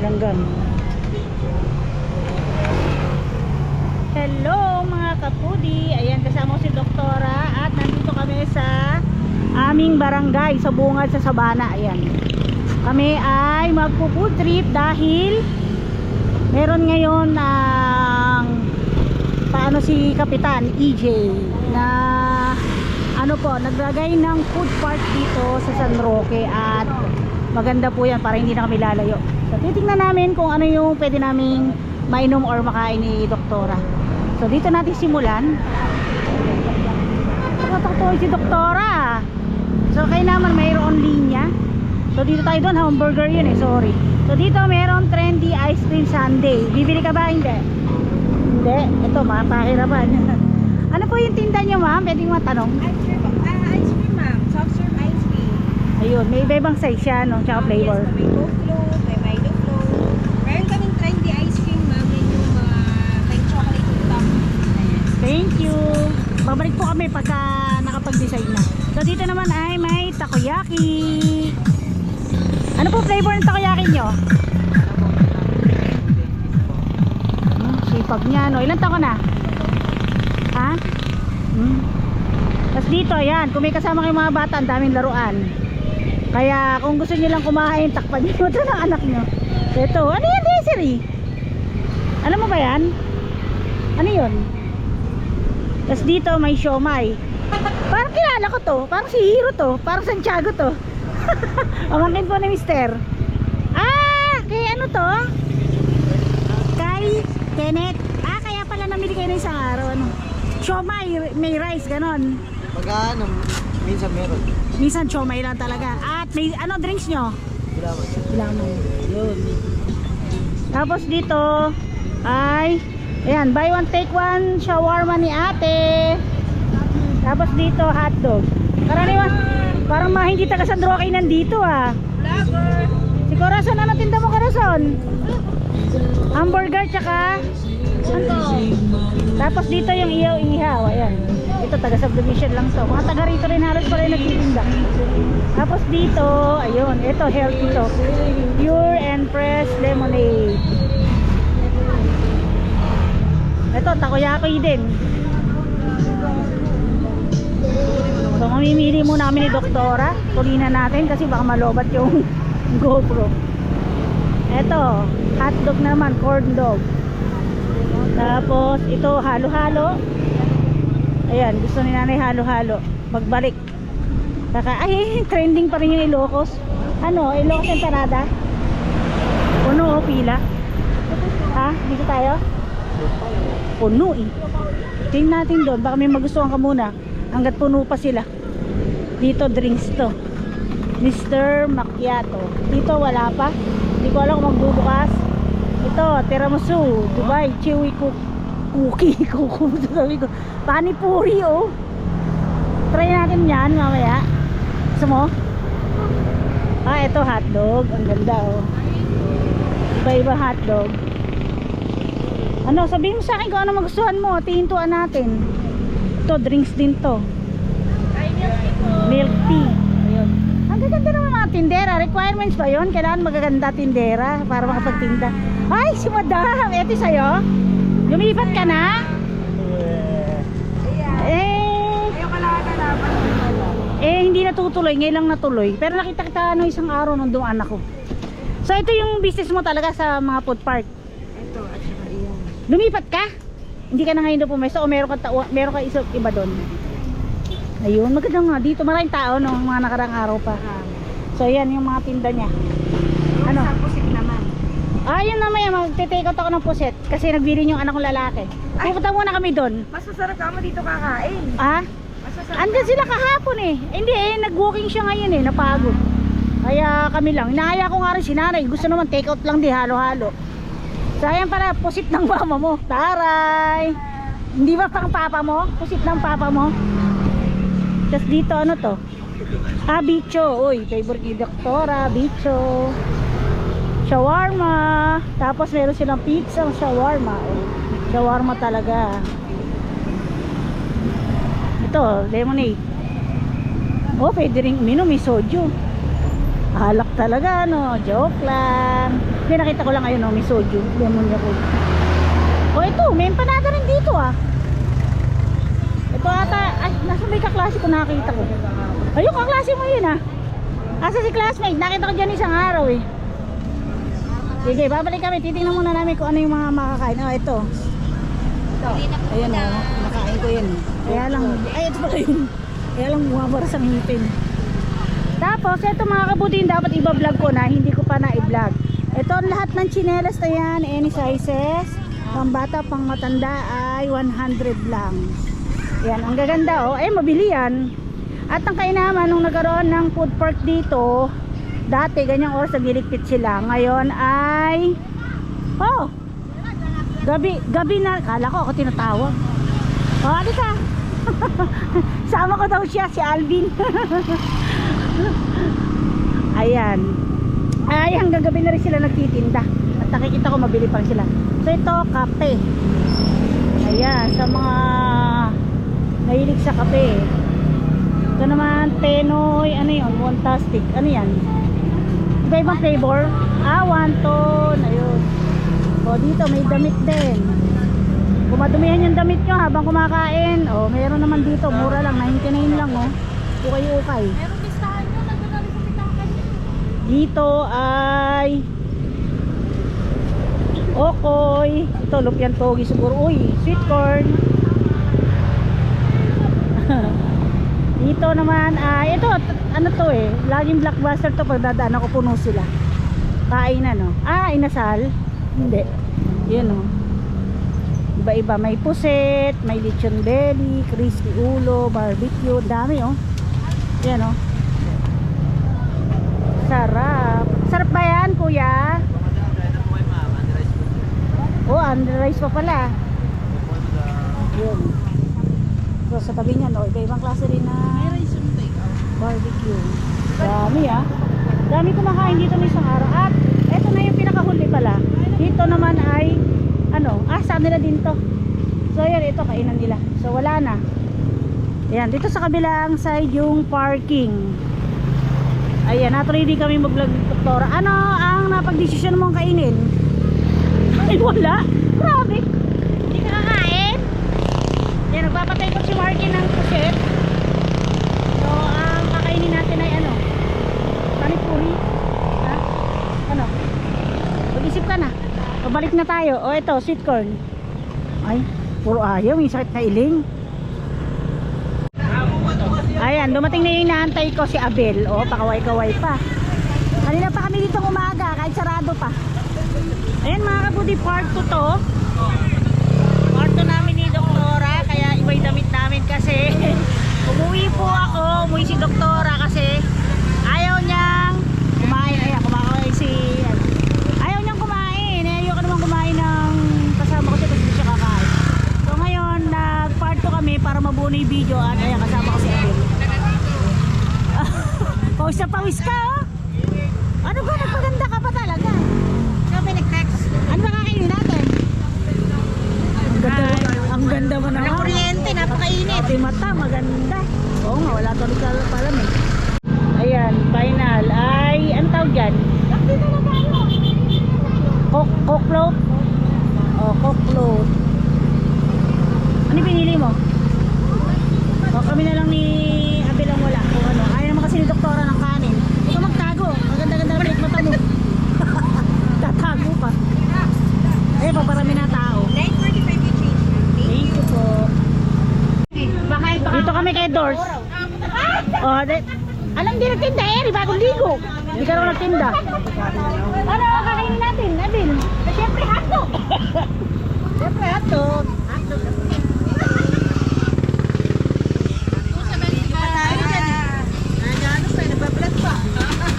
langgam. Hello mga kapudi. Ayan, kasama ko si Doktora at nandito kami sa aming barangay sa bungad sa Sabana. Ayan, kami ay magpo-food trip dahil meron ngayon ng paano si Kapitan EJ na ano po, naglagay ng food park dito sa San Roque at maganda po yan para hindi na kami lalayo. So titingnan namin kung ano yung pwede naming mainom or makain ni Doktora. So dito natin simulan. Tumatoktoy si Doktora. So kayo naman mayroon linya. So dito tayo doon, hamburger yun eh, sorry. So dito mayroon trendy ice cream sundae. Bibili ka ba? Hindi. Hindi, ito mapahirapan. Ano po yung tinda nyo, ma'am? Pwede mo matanong? Ice cream, ma'am. Soft serve ice cream. Ayun, may iba-ibang size siya, no? Tsaka flavor. Yes, may Coke float, may Milo float. Meron kaming trendy ice cream, ma'am. May yung may chocolate on top. Ayan. Thank you. Babalik po kami pagka nakapag-decide na. So dito naman ay may takoyaki. Ano po flavor ng takoyaki nyo? Sipag niya, no? Ilan taon na? Ha? Tapos dito, ayan, kung may kasama kayong mga bata, ang daming laruan. Kaya kung gusto nyo lang kumain, takpan nyo ito ng anak nyo. Ito, ano yan, Desiree? Alam mo ba yan? Ano yun? Tapos dito may siomay. Parang kilala ko to, parang si Hiro to, parang Santiago to. Pamangkin po ni Mister. Ah, kay ano to? Kay Kenneth. Ah, kaya pala namili kayo ng isang araw. Ano? Siomay, may rice, ganon. Pagka ano, minsan meron. Minsan siomay lang talaga. At may ano drinks nyo? Bilaman. Bilaman. Yun. Tapos dito ay ayan, buy one take one shawarma ni ate. Tapos dito hotdog. Karaniwan, parang mga hindi taga San Roque nandito ah. Vlogger. Si Corazon, ano tinda mo, Corazon? Hamburger tsaka ano? Tapos dito yung ihaw-ihaw. Ayan. Ito taga subdivision lang to. Mga taga rito rin halos pala yung nagtitinda. Tapos dito, ayun, ito healthy to. Pure and fresh lemonade. Ito takoyaki din. So mamimili muna kami ni Doktora. Tulinan natin kasi baka malobat yung GoPro. Ito, hotdog naman, corn dog. Tapos ito halo-halo. Ayan, gusto ni nanay halo-halo. Magbalik. Ay, trending pa rin yung Ilocos. Ano, Ilocos empanada? Puno o pila? Ha? Dito tayo? Puno eh. Tingnan natin doon, baka may magustuhan ka muna hanggat puno pa sila. Dito drinks to, Mr. Macchiato. Dito wala pa, hindi ko alam kung magbubukas. Ito tiramisu, Dubai chewy cookie. Sabi ko panipuri. Oh, try natin yan mamaya. Gusto mo? Ah, ito hotdog, ang ganda. Oh, iba-iba hotdog. Ano, sabihin mo sa akin kung ano magustuhan mo. Tihintuan natin. Ito, drinks din to. Milk tea. Ayun. Ang gaganda naman mga tindera. Requirements ba yun? Kailangan magaganda tindera para makapagtinda. Ay, si Madam. Ito sa'yo. Lumipat ka na? Hindi natutuloy. Ngayon lang natuloy. Pero nakita kita ano, isang araw nung doon anak ko. So, ito yung business mo talaga sa mga food park. Ito, at saka iyan. Lumipat ka? Hindi ka na ngayon doon pumesto o meron ka isang iba doon? Ayun, maganda nga dito. Maraming tao no, mga nakarang araw pa. So yan yung mga tinda niya. Ano? Sa pusit naman. Yun naman, magte-take out ako ng puset kasi nagbili yung anak kong lalaki. Pupunta muna kami doon. Mas masarap ka mo dito kakain. Ah? Mas masarap. Andyan sila kahapon eh. Hindi nag-walking siya ngayon eh, napagod. Kaya kami lang. Inaaya ko nga rin si nanay. Gusto naman take out lang di, halo-halo. Sayang pala, pusit ng mama mo. Taray! Hindi ba pang papa mo? Pusit ng papa mo? Tapos dito ano to? Bicho. Uy, favorite ni Doktora, bicho. Shawarma. Tapos meron silang pizza, shawarma. Shawarma talaga. Ito, lemonade. Oh, pwede rin uminom, may soju. Halak talaga, no? Joke lang. Hindi, nakita ko lang ayun, may soju, lemon Yakult. Ito, may empanada rin dito Ito ata, ay, nasa may kaklase ko nakita ko. Ayun, kaklase mo yun Asa si classmate, nakita ko dyan isang araw Sige, babalik kami, titingnan muna namin kung ano yung mga makakain. Ito. Ayan nakain ko yan Kaya lang, ito pala yun. Kaya lang bumabara sa ngipin. Tapos, ito mga kabuti yung dapat iba-vlog ko na, hindi ko pa na-i-vlog. Ito, lahat ng chinelas na yan, any sizes. Pang bata, pang matanda ay 100 lang. Yan, ang gaganda mabili yan. At ang kainaman, nung nagkaroon ng food park dito, dati ganyang oras nagliligpit sila. Ngayon ay gabi na. Kala ko ako tinatawag. Halika. Sama ko daw siya, si Alvin. Ayan. Ay, hanggang gabi na rin sila nagtitinda. At nakikita ko mabili pa sila. So ito, kape. Ayan, sa mga nahilig sa kape. Ito naman, Tenoy, ano yun, Fantastic. Ano yan? Iba-ibang flavor. Wanton, ayun. Dito may damit din. Kung madumihan yung damit nyo habang kumakain, meron naman dito, mura lang, 99 lang, ukay-ukay. Meron listahan nyo, nagkakali sa pitakan nyo. Dito ay okoy. Ito, lupian togi siguro. Uy, sweet corn. Dito naman ay ito, ano to laging blockbuster to pag dadaan ako, puno sila. Kainan inasal. Hindi. Yun iba-iba, may puset, may lechon belly, crispy ulo, barbecue, dami yan sarap. Sarap ba yan, kuya? Under rice pa pala. Yun. So sa tabi niyan, iba-ibang klase rin na barbecue. Dami dami kumakain dito ng isang araw. At eto na yung pinakahuli pala. Dito naman ay sa nila din to. So yan, ito kainan nila. So wala na. Ayan, dito sa kabilang side yung parking. Ayan, not-ready kami mag-vlog, doktora. Ano ang napag-desisyon mong kainin? Ay, wala. Grabe. Hindi ka kakain. Yan, nagpapatay ko si Marky ng puset. So, ang kakainin natin ay panipuri. Mag-isip ka na. Pabalik na tayo. Ito, sweet corn. Ay, puro ayaw. May sakit na iling. Ayan, dumating na yung inaantay ko si Abel. Pakaway-kaway pa. Kanina pa kami dito umaga, kahit sarado pa. Ayan mga kabuti, part 2 to. Part 2 namin ni Doktora, kaya iba'y damit namin kasi umuwi po ako, umuwi si Doktora kasi ayaw niyang kumain. Ayan, kumakain ayaw niyang kumain. Ayaw ka naman kumain ng kasama ko siya kasi siya kakain. So ngayon, nag-part 2 kami para mabuo na yung video at ayan, kasama ko si Abel. Pawis na pawis ka Ano ba, nagpaganda ka pa talaga? Sabi nag-text. Ano ba kakainin natin? Ang ganda mo naman. Walang kuryente, napakainit. Pati mata, maganda. Oo nga, wala tuloy ka palam Ayan, final ay, ang tawag dyan? Coke float? Coke float. Ano pinili mo? Kami na lang ni Abel ang wala. Kung ayaw naman kasi ni Doktora ng kanin. Huwag ka magtago. Maganda-ganda balik mata mo. Tatago pa. Paparami na tao. 9:45 yung change. Thank you po. Dito kami kay Doors. Alam, di nagtinda bagong ligo. Hindi ka raw nagtinda. Ano kakainin natin, Abel? Siyempre hotdog. Siyempre hotdog.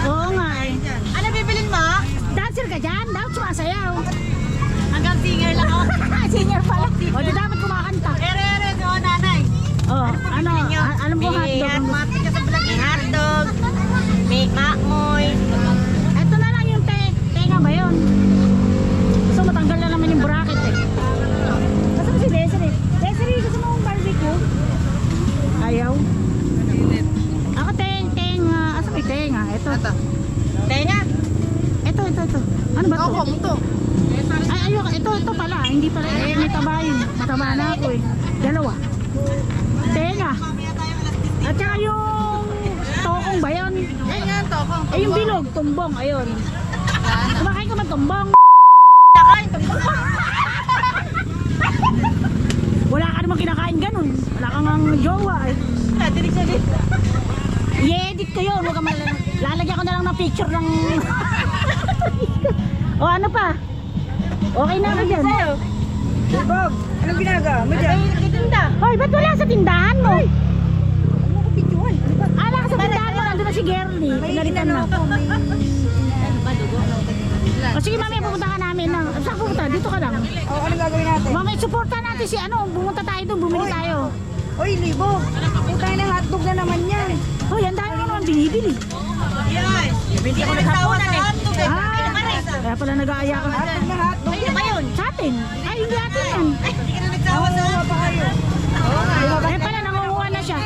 Oo nga Ano bibilin mo? Dancer ka dyan? Dapat sumasayaw. Hanggang singer lang ako. Singer pala. Di dapat kumakanta. Ere, nanay. Alam ko hotdog. Mapit ka sa vlog. May hotdog. May makmoy. Ito na lang yung tenga ba yun? Gusto matanggal na naman yung bracket Gusto mo si Desiree? Desiree, gusto mo yung barbecue? Ayaw? Ako tenga. Asa may tenga? Ito. Tenga? Ito. Ano ba to? Ay, ayoko. Ito pala. Hindi pala. May taba yun. Mataba na ako eh. Dalawa. Tenga. At saka yung tokong ba yun? Yan nga, tokong. Ay, yung bilog. Tumbong. Ayun. Kumakain ka man tumbong. Nakain, tumbong. Wala ka namang kinakain ganun. Wala kang ang jowa eh. Nadinig siya din. I-edit ko yun. Huwag ka lalagyan ko na lang ng picture ng... O ano pa? Okay na ako dyan. Bob, anong ginagawa mo dyan? Ay, nagtitinda. Hoy, ba't wala sa tindahan mo? Ano ko videoan? Ano ba? Ala ka sa tindahan mo. Nandun na si Gerly. Pinalitan na. O sige, mamaya pupunta ka namin. Saan pupunta? Dito ka lang. O, anong gagawin natin? Mamaya supportan natin si ano. Bumunta tayo doon. Bumili tayo. Oy, Libo. Putay ng hotdog na naman yan. Hoy, ang dami mo naman binibili. Hindi ako nagsawa sa hotdog. Kaya pala nag-aaya ka. Hotdog na hotdog. Ayun ba yun? Sa atin? Ay, hindi atin yan. Hindi ka na nagsawa sa hotdog. Pa kayo. Eh pala, nangunguha na siya.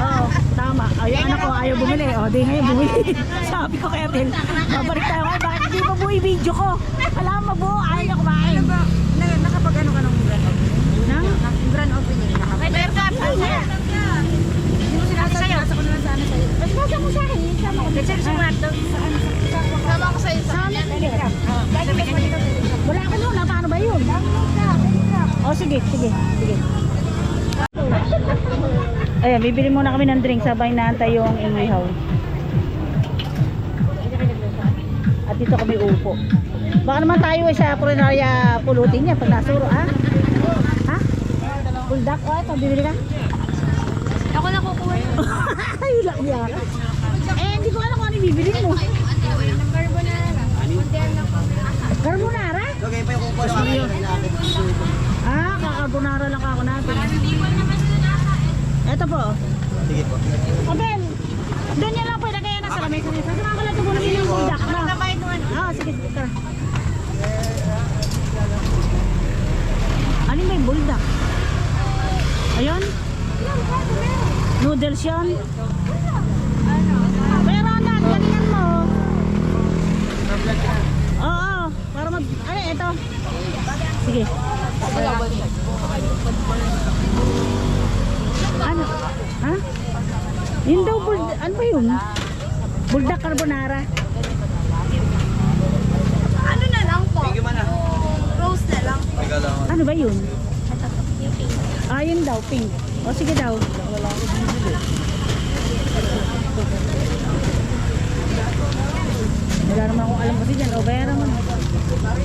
Oo, tama. Ay, anak ko, ayaw bumili. O, di ngayon bumili. Sabi ko kaya, Bel, mabalik tayo kayo. Bakit hindi pa buhay video ko? Alam mo buo, ayaw niya kumain. Nakapag ano ka ng grand opening? Nang? Grand opening. Nakapag. Hindi mo sinasabi. Nasa ko naman sana sa'yo. Mas nasa mo sa akin. Sama ko. Kasi sa hotdog. Sama ko sa'yo. Sa amin, sige. Wala ka nun, paano ba yun? O, sige, sige, sige. Ayan, bibili muna kami ng drink. Sabay naantay yung inihaw. At dito kami upo. Baka naman tayo sa Purinaria pulutin niya pag nasuro, ha? Ha? Buldak? O, ito, bibili ka? Ako na kukuha. Ay, lakya ka. Eh, hindi ko alam kung ano yung bibili mo. Carbonara? Okay pa yung kukuha sa akin. Ah, kakarbonara lang ako natin. Ito po. Sige po. O, Ben, doon yan lang po. Ilagay yan na sa lamesa niya. Sasama ko lang ito muna yung buldak. No? Ah, sige, sige. Tara. Ano ba yung buldak? Ayun? Noodles yan? Pero na, galingan mo. Oo, para mag... Ano, ito? Sige. Ano? Ha? Yun daw, ano ba yun? Buldak carbonara. Ano na lang po? Thank you man ah. Rose na lang. Ano ba yun? Ah, yun daw, pink. O, sige daw. Wala naman akong alam kasi dyan. O, bayaran mo na.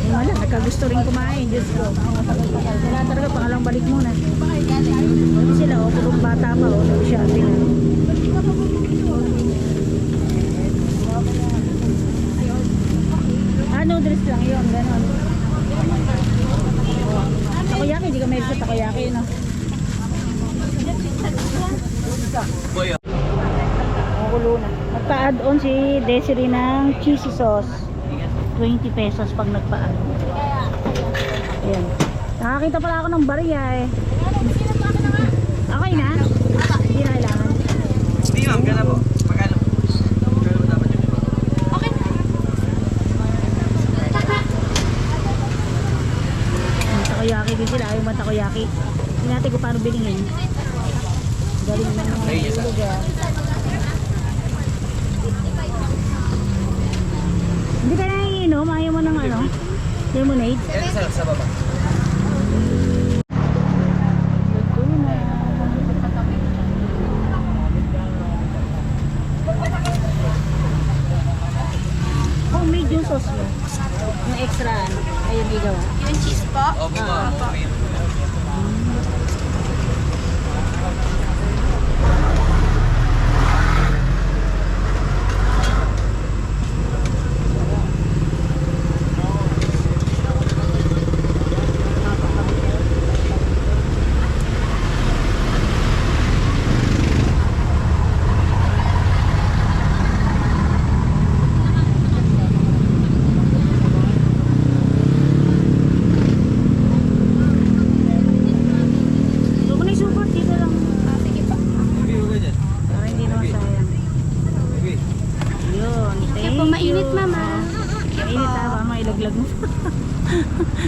Yung wala, nagkagusto rin kumain. Diyos ko. Wala talaga, pangalang balik muna. Hindi sila, o, purong bata pa, o, nag-shopping. Ah, noodles lang yun, gano'n. Takoyaki, hindi ka meron sa takoyaki, no? Boy, Makulo na. Magpa-add on si Desiree ng cheesy sauce. 20 pesos pag nagpa-add. Ayan. Nakakita pala ako ng bariya eh. Okay na? Hindi na kailangan. Hindi ma'am, gana po. Magkano? Magkano ba dapat yung iba? Okay. Takoyaki din sila. Ayaw man takoyaki. Hindi natin kung paano bilingin. Galing na ng mga lugar. Hindi ka na iinom. Ayaw mo ng ano? Lemonade. Yan sa baba. Ito na. Homemade yung sauce mo. Yung extra ano. Ayun gigawa. Yung cheese po? Opo ma'am. Okay.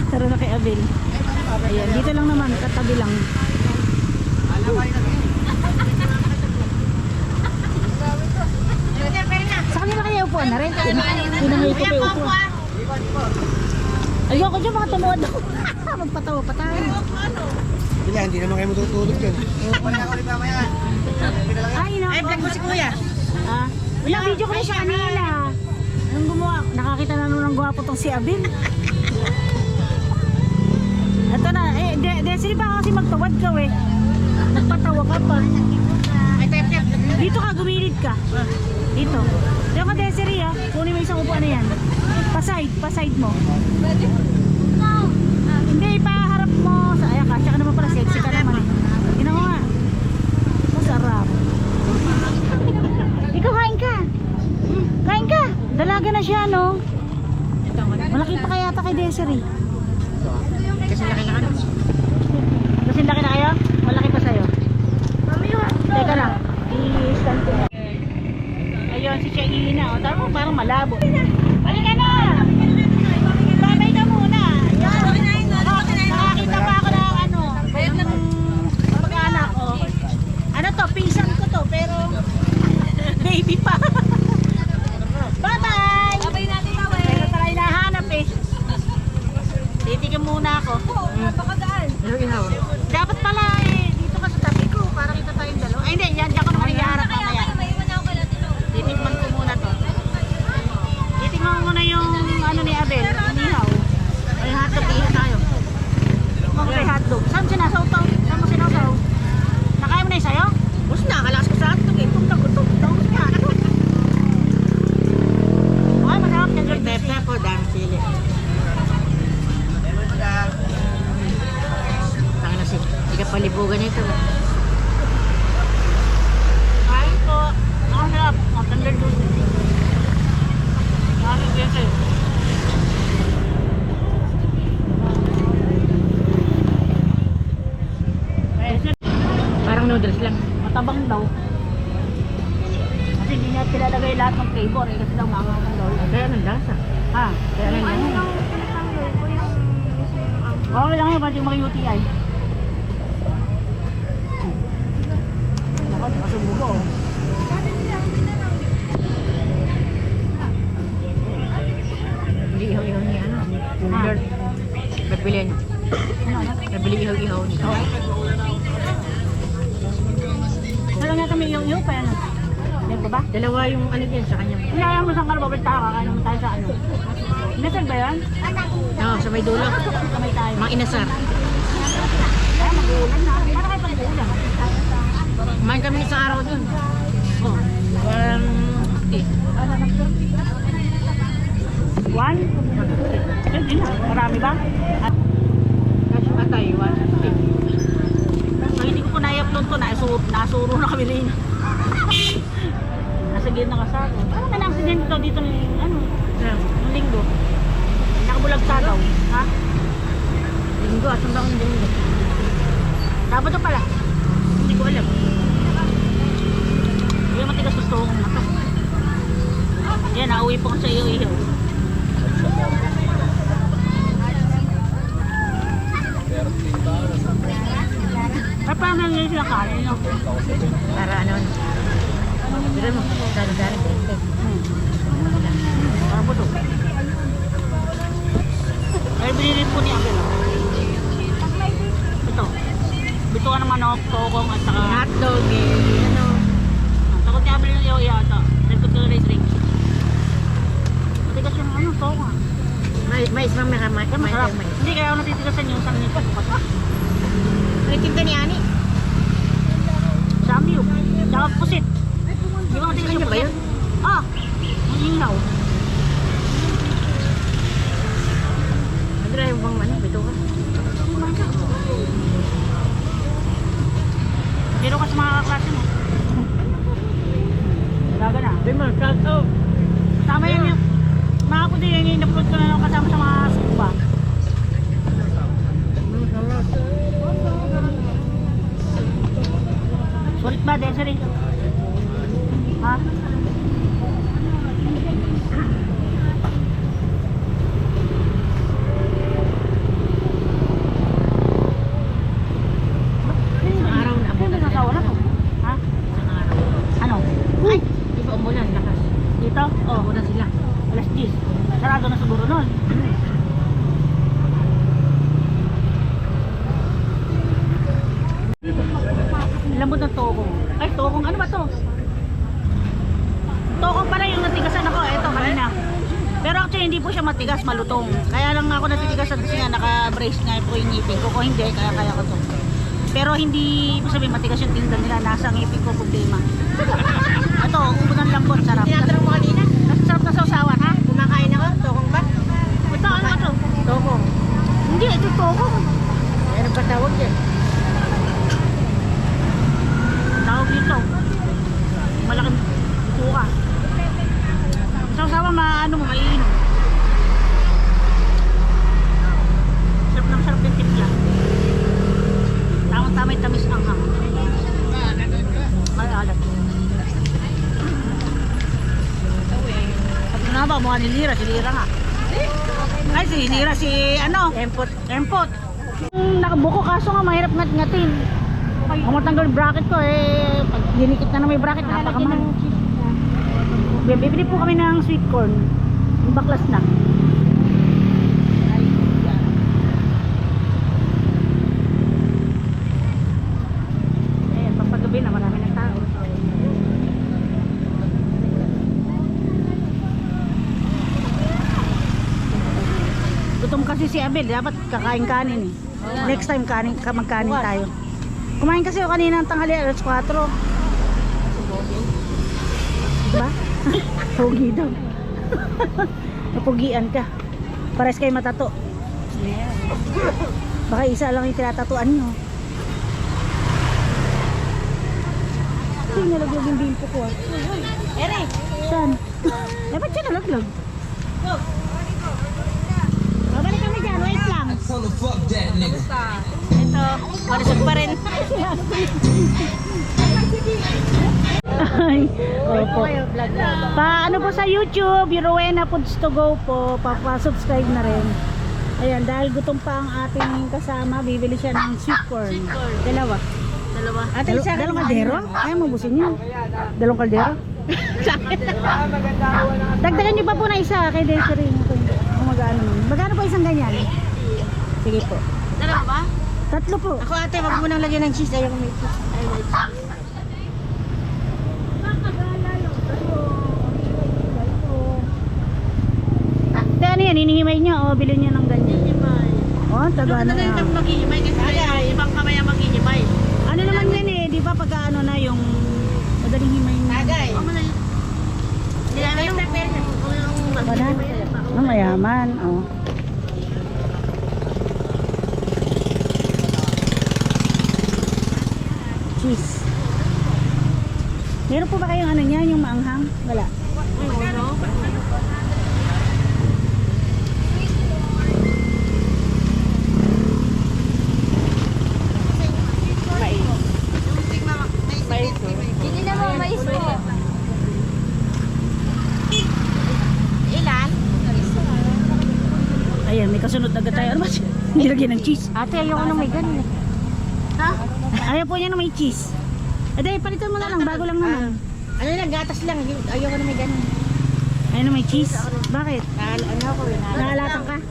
Tara na kay Abel. Ayan, dito lang naman, katabi lang. Sa kanila kaya upuan na rin? Pinangay ko kayo upuan. Ayoko dyan, mga tumuad ako. Magpatawa pa tayo. Hindi naman kayo matutulog dyan. Ay, nako. Ay, vlog mo si kuya. Ah, wala, video ko na siya kanina. Anong gumawa? Nakakita na nung gwapo tong si Abel. Ito na, Desiree ba kasi magtawad ka eh. Nagpatawa ka pa. Dito ka, gumilid ka. Dito. Diyan ka, Desiree ah. Kunin mo isang upuan na yan. Pa-side mo. Hindi, ipaharap mo. Ayan ka, siya ka naman pala, sexy ka naman eh. Tingnan mo nga. Masarap. Ikaw, kain ka. Kain ka. Dalaga na siya, no? Malaki pa kaya ata kay Desiree. Kasi laki na ano. Kasi laki na kayo? Malaki pa sa'yo? Teka lang. I-stand ko. Ayun, si Shaina. O, tama, parang malabo. Balik ka na! Babay ka muna. Nakakita pa ako ng ano. Bayad ng pag-anak ko. Ano to? Pinsan ko to. Pero baby pa. Bye-bye! Babay natin, babay. Pero tayo nahanap eh. Titigan muna ako. Napakadaan. Dapat pala eh, dito ka sa tabi ko para kita tayong dalawa. Ay hindi, yan ko naman iharap mamaya. Maiwan ako kay Latino. Titikman ko muna to. Titikman ko muna yung ano ni Abel, inihaw. Ay hotdog, iha tayo. Titikman ko yung hotdog. Saan sinasaw-taw? Saan mo sinasaw? Nakain mo na yung sayo? Bus na, kalakas ko sa hotdog eh. Gutom na hotdog. Okay, masarap yan. Pepe po, dami sili. Tanga na siya. Hindi ka palibugan ito. Kain po. Ang sarap. Ang tender juice. Nakakit yan sa'yo. Parang noodles lang. Matabang daw. Kasi hindi niya tilalagay lahat ng flavor eh. Kasi daw maangang daw. Kaya nang lasa. Ha? Kaya lang yan. Okay lang yun, pati mga UTI. Ako, nakasubo ko. Hindi ihaw-ihaw niya. Ano? Lord. Nabili niya. Nabili ihaw-ihaw niya. Alam niya kami yung pa yan. Yan ba ba? Dalawa yung ano din sa kanya. Hinayang mo saan ka babalik tayo, kakain naman tayo sa ano. Inasal ba yan? Oo, sa may dulo. Kamay tayo. Mga inasar. Ay, mag-uulan na. Para kayo pag-uulan. Kumain kami isang araw dun. Oh, parang One? Eh, di na. Marami ba? Kasi matay, 150. So, hindi ko po na-upload to. Nasuro na kami rin. Nasa gilid na kasado. Ano ka na-accident to dito ng ano? Ng linggo. Nakabulag sa daw. Ha? Linggo, asan ba akong linggo? Dapat to pala. Hindi ko alam. Hindi matigas gusto kong mata. Yan, nauwi po ko sa iyo. Ay, parang nangyayos lang kanin, no? Para ano? Biro mo, dali-dali. Parang buto. Ay, binili po ni Abel. Ito. Bito ka ng manok, tokong at saka... Hotdog eh. Ano? Takot ni Abel yung iyo yata. Takot ko rin drinks. Matigas yung ano, tokong. Mais mang may Masarap. Hindi kaya ako natitigasan yung sang nito. Ano tinta ni Ani? Samyup. Tsaka pusit. Di ba matigas yung Ano ba pusit? yun? Ah! Ang hinaw. Madra yung bang ano? Bito ka? Pero kasi mga kaklase mo. Talaga na. Di man, shout out. Tama yan yung mga ko din yung in-upload ko na kasama sa mga scuba. Sulit ba, Desiree? Ha? hindi po siya matigas, malutong. Kaya lang ako natitigas kasi nga naka-brace nga po yung ngipin ko. Kung hindi, kaya ko to. Pero hindi ibig sabihin matigas yung tinda nila, nasa ngipin ko problema. Ito, ubo ng lambot, sarap. Tinatanong mo kanina? Sarap na sausawan, ha? Kumakain ako? Tokong ba? Ito, ano ito? Tokong. Hindi, ito toko. Ano ba tawag yan? Tawag dito. Malaking suka. Sausawan, ano mo, maiinom. Sarap ng timpla. Tamang-tama yung tamis ang hang. Ay, alat. At na ba, mukha ni Lira, si Lira nga. Ay, si Lira, si ano? Empot. Empot. Nakabuko kaso nga mahirap ngat-ngatin. Kung matanggal yung bracket ko eh, pag dinikit na may bracket, napakamahal. Bibili po kami ng sweet corn. Yung baklas na. Ayan, pagpagabi na marami ng tao. Gutom kasi si Abel, dapat kakain kanin eh. Next time magkanin tayo. Kumain kasi ako kanina ng tanghali, alas 4. Diba? Pogi daw. Napugian ka. Pares kayo matato. Baka isa lang yung tinatatuan nyo. Ito yung nalaglag yung bimpo ko. Ere! Saan? Eh, ba't siya nalaglag? Babalik kami dyan, wait lang. Ito, malusog pa rin. Ay, opo. Paano po sa YouTube, yung Rowena Foods to Go po, papasubscribe na rin. Ayan, dahil gutom pa ang ating kasama, bibili siya ng sweet corn. Dalawa. Ate, isa ka Dalawang kaldero? Ayaw mabusin yun. Dalawang kaldero? Dagdagan niyo pa po na isa kay Desiree. Kung magkano man. Magkano po isang ganyan? Sige po. Dalawa ba? 3 po. Ako ate, wag mo nang lagyan ng cheese. Ayaw ko may cheese. Ayaw may cheese. Ano yan, hinihimay niya o bilhin niya ng ganyan? Oh, taga ano na. Maghihimay kasi ibang kamay ang maghihimay. Ano naman yan eh, di ba pagka ano na yung madaling himay niya? Tagay. Hindi namin yung Wala. Ang mayaman, oh. Cheese. Meron po ba kayong ano niya, yung maanghang? Wala. Hindi na mo, mais po. Ilan? Ayan, may kasunod agad tayo. Ano ba siya? Nilagyan ng cheese. Ate, ayoko na may ganun eh. Ha? Ayaw po niya na may cheese. Eh dahil palitan mo na lang, bago lang naman. Ano lang, gatas lang. Ayoko na may ganun. Ayaw na may cheese. Bakit? Ano ako yun? Naalatan ka?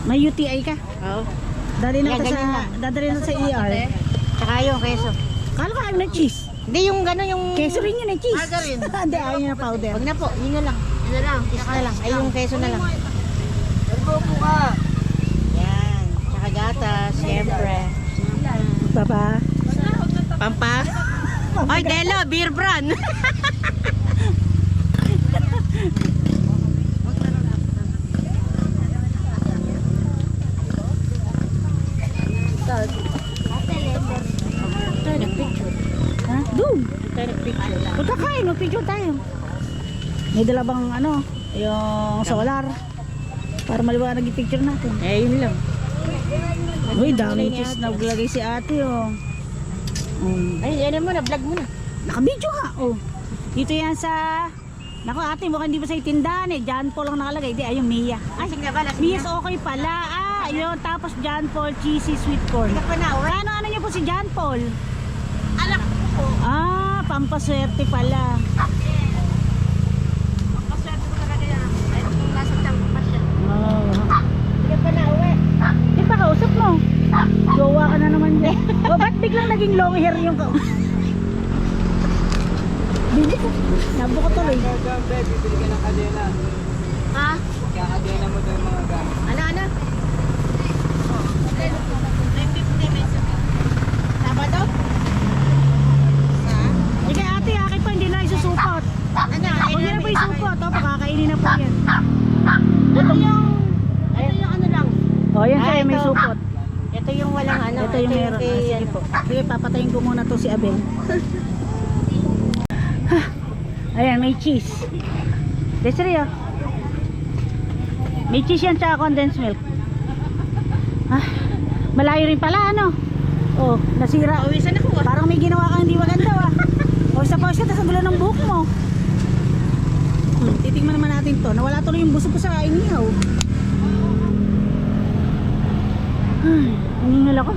May UTI ka? Oo. Dadali na Yan, ka ganyan sa, lang. dadali na sa ER. Tsaka yung keso. Kala ko ayaw na cheese. Hindi yung gano'n yung... Keso rin yun eh, cheese. Margarine. Hindi, ayaw niya na powder. Wag na po, yun na lang. Yun na lang. Cheese na lang. Ay, yung keso na lang. Upo ka. Yan. Tsaka gatas, siyempre. Baba. Pampa. Ay, Delo, beer brand. Tayo nag-picture. Ha? Doon. Tayo nag-picture. Pagkakain, mag-picture tayo. May dala bang ano, yung solar. Para maliwanag yung picture natin. Eh, yun lang. Uy, daming cheese na naglagay si ate, oh. Ay, yan mo na, vlog mo na. Naka-video nga, oh. Dito yan sa... Naku ate, mukhang hindi ba sa tindahan eh. John Paul lang nakalagay. Di, ayun, Mia. Ay, sige ba? Mia's okay pala. Ah, yun. Tapos John Paul cheesy sweet corn. Hindi pa na, alright? Ano niyo po si John Paul? Alam ko po. Ah, pampaswerte pala. Paswerte ko talaga yan. Ay, kung nasa tiyang pa siya. Oh. Hindi pa na, uwi. Di pa kausap mo. Jowa ka na naman dyan. O, ba't biglang naging long hair yung ka? Bili ko. Nabo ko tuloy. Bibili ka ng kadena. Ha? Kakagyan mo daw yung mga gamit. Ano? 950 pesos. Sabado? Sige ate, akin po, hindi na isusupot. Ano? Huwag niyo na po isupot, oh, pakakainin na po yan. Ito yung ano lang. O, yan siya, Ah, may ito. supot. Ito yung walang ano. Ito yung meron. kay, Sige po. Sige, papatayin ko muna to si Abel. Ayan, may cheese. Desiree, oh. May cheese yan tsaka condensed milk. Malayo rin pala, ano? Oh, nasira. Pawisan ako. Parang may ginawa kang hindi maganda, ah. O, isa pa siya, tas ang gulo ng buhok mo. Titingnan naman natin to. Nawala tuloy yung busog ko sa inihaw. Hiningal ako.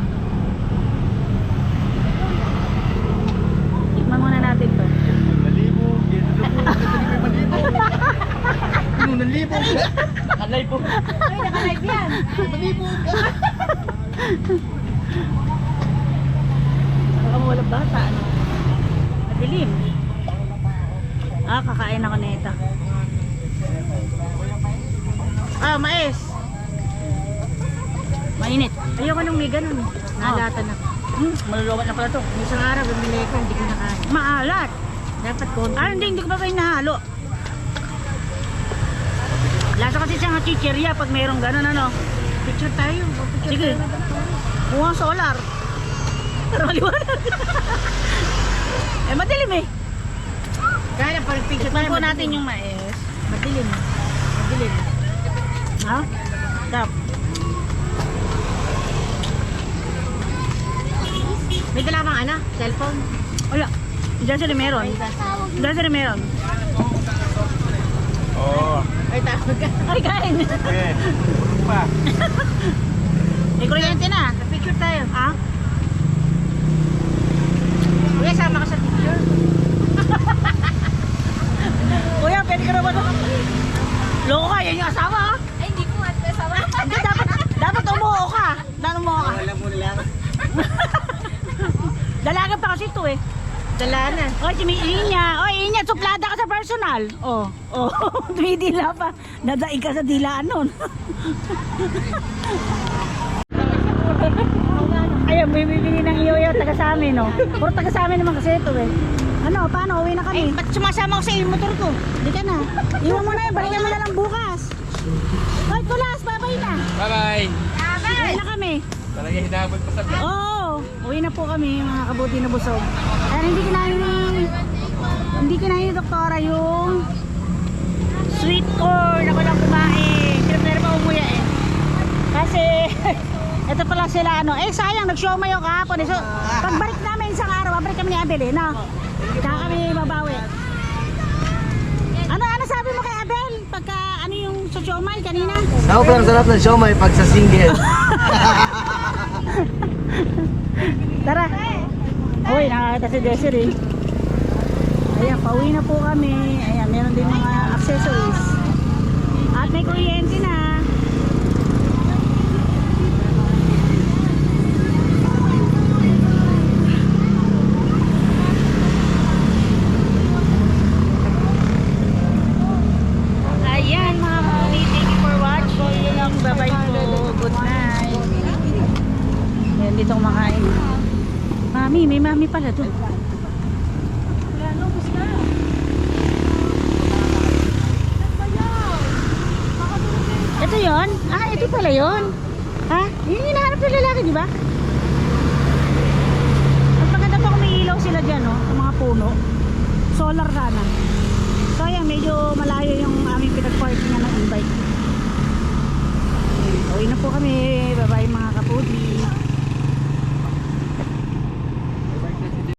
Tikman muna natin to. Malibog. Malibog. Nakalibog. Ay, naka-live yan. Malibog. Baka walang bata, ano? Madilim. Kakain ako na ito. Mais. Mainit. Ayoko nung may ganun. Nalata na. Malulubat na pala to. Isang araw, bumili ko, hindi ko nakain. Maalat. Dapat konti. Hindi ko pa ba hinahalo? Lasa kasi siyang chichirya pag mayroong ganun, ano? Picture tayo. Sige. Mukhang solar. Pero maliwanag. Madilim eh. Kaya pag picture Tikman tayo. po natin yung mais. Madilim. Madilim. Ha? Tap. May dala bang ano? Cellphone? Wala. Diyan sila meron. Diyan sila meron. Oo. Ay, tawag ka. Ay, kain. Okay. Pa. May kuryente na. Picture tayo. Ha? Kuya, sama ka sa picture. Kuya, pwede ka na ba? Loko ka, yan yung asawa ha? Ay, hindi ko at kasama. Hindi, dapat umuo ka. Dapat umuo ka. Wala mo nila. Dalaga pa kasi ito eh. Dala na. Oy, Inya. Oy, Inya, suplada ka sa personal. Oh, tumidila pa. Nadaig ka sa dilaan nun. Ayun, bibili ng iyo taga sa amin, no? Puro taga sa amin naman kasi ito eh. Ano, paano? Uwi na kami. Ba't sumasama ko sa iyo motor ko? Hindi ka na. Iwan mo na yun, balikan mo na lang bukas. Hoy, Kulas, babay na. Bye-bye. Uwi na kami. Talaga hinabot pa sa Oo, uwi na po kami, mga kabuti na busog. Kaya hindi kinain ni doktora yung sweet corn. Ako lang kumain. Sila pa umuya eh. Kasi, ito pala sila ano. Sayang, nag-siomay yung kahapon. So, pagbalik namin isang araw, babalik kami ni Abel eh, no? Kaya kami mabawi. Ano sabi mo kay Abel? Pagka ano yung sa siomay kanina? Sobrang sarap ng siomay pag sa single. Tara. Uy, nakakita si Desiree. Ayan, pauwi na po kami. Ayan, meron din mga accessories. At may kuryente na. Ayan mga kapatid, thank you for watching. Bye-bye po. Good night. Ayan, dito kumakain. Mami, may mami pala doon. Ito yon? Ito pala yon. Ha? Yung hinahanap ng lalaki, di ba? At maganda pa kung may ilaw sila dyan, no? Sa mga puno. Solar sana. So, ayan, medyo malayo yung aming pinag-parkingan ng e-bike. Uwi na po kami. Bye-bye mga kapudi.